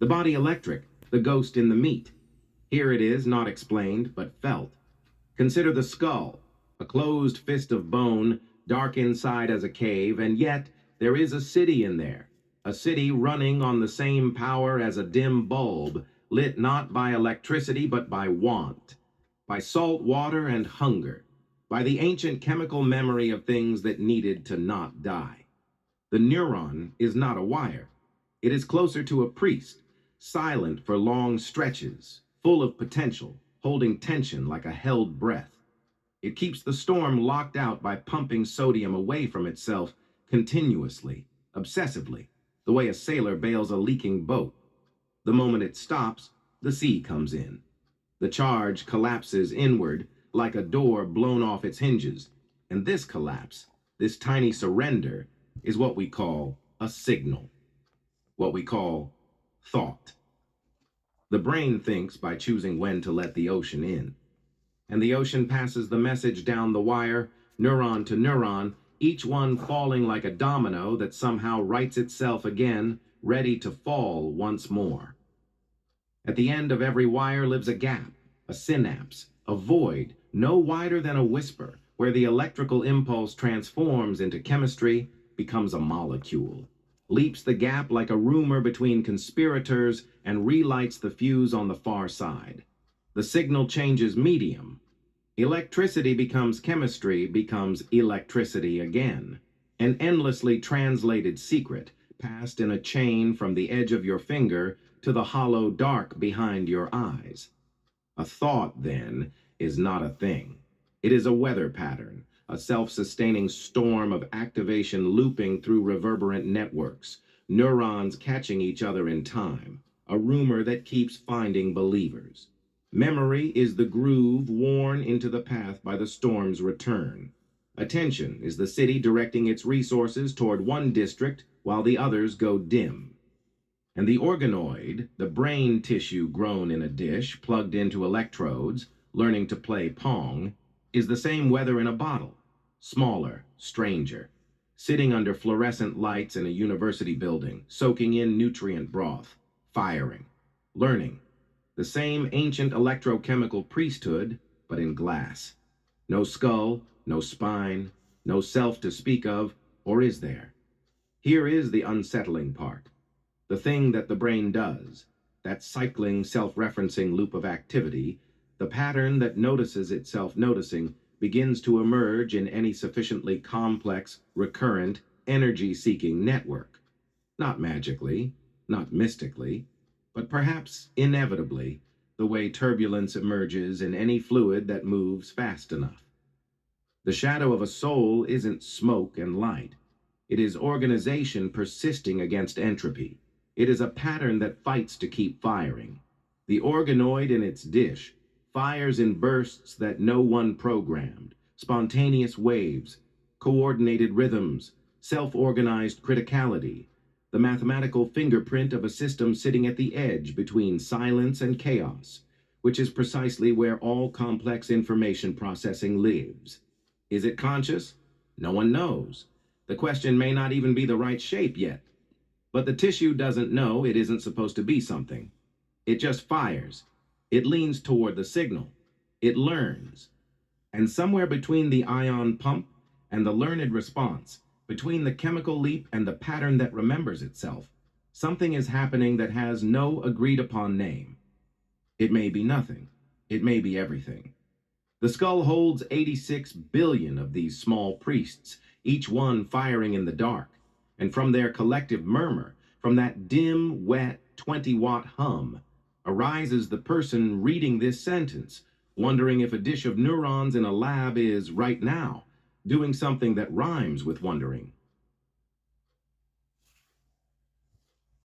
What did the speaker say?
The body electric, the ghost in the meat. Here it is, not explained, but felt. Consider the skull, a closed fist of bone, dark inside as a cave, and yet there is a city in there. A city running on the same power as a dim bulb, lit not by electricity but by want, by salt water and hunger, by the ancient chemical memory of things that needed to not die. The neuron is not a wire. It is closer to a priest, silent for long stretches, full of potential, holding tension like a held breath. It keeps the storm locked out by pumping sodium away from itself continuously, obsessively, the way a sailor bails a leaking boat. The moment it stops, the sea comes in. The charge collapses inward like a door blown off its hinges, and this collapse, this tiny surrender, is what we call a signal, what we call thought. The brain thinks by choosing when to let the ocean in. And the ocean passes the message down the wire, neuron to neuron, each one falling like a domino that somehow rights itself again, ready to fall once more. At the end of every wire lives a gap, a synapse, a void, no wider than a whisper, where the electrical impulse transforms into chemistry, becomes a molecule, leaps the gap like a rumor between conspirators, and relights the fuse on the far side. The signal changes medium. Electricity becomes chemistry, becomes electricity again. An endlessly translated secret, passed in a chain from the edge of your finger to the hollow dark behind your eyes. A thought, then, is not a thing. It is a weather pattern, a self-sustaining storm of activation looping through reverberant networks, neurons catching each other in time, a rumor that keeps finding believers. Memory is the groove worn into the path by the storm's return. Attention is the city directing its resources toward one district while the others go dim. And the organoid, the brain tissue grown in a dish, plugged into electrodes, learning to play Pong, is the same weather in a bottle, smaller, stranger, sitting under fluorescent lights in a university building, soaking in nutrient broth, firing, learning. The same ancient electrochemical priesthood, but in glass. No skull, no spine, no self to speak of, or is there? Here is the unsettling part. The thing that the brain does, that cycling, self-referencing loop of activity, the pattern that notices itself noticing, begins to emerge in any sufficiently complex, recurrent, energy-seeking network. Not magically, not mystically, but perhaps inevitably, the way turbulence emerges in any fluid that moves fast enough. The shadow of a soul isn't smoke and light. It is organization persisting against entropy. It is a pattern that fights to keep firing. The organoid in its dish fires in bursts that no one programmed, spontaneous waves, coordinated rhythms, self-organized criticality, the mathematical fingerprint of a system sitting at the edge between silence and chaos, which is precisely where all complex information processing lives. Is it conscious? No one knows. The question may not even be the right shape yet. But the tissue doesn't know it isn't supposed to be something. It just fires. It leans toward the signal. It learns. And somewhere between the ion pump and the learned response, between the chemical leap and the pattern that remembers itself, something is happening that has no agreed-upon name. It may be nothing. It may be everything. The skull holds 86 billion of these small priests, each one firing in the dark. And from their collective murmur, from that dim, wet, 20-watt hum, arises the person reading this sentence, wondering if a dish of neurons in a lab is, right now, doing something that rhymes with wondering.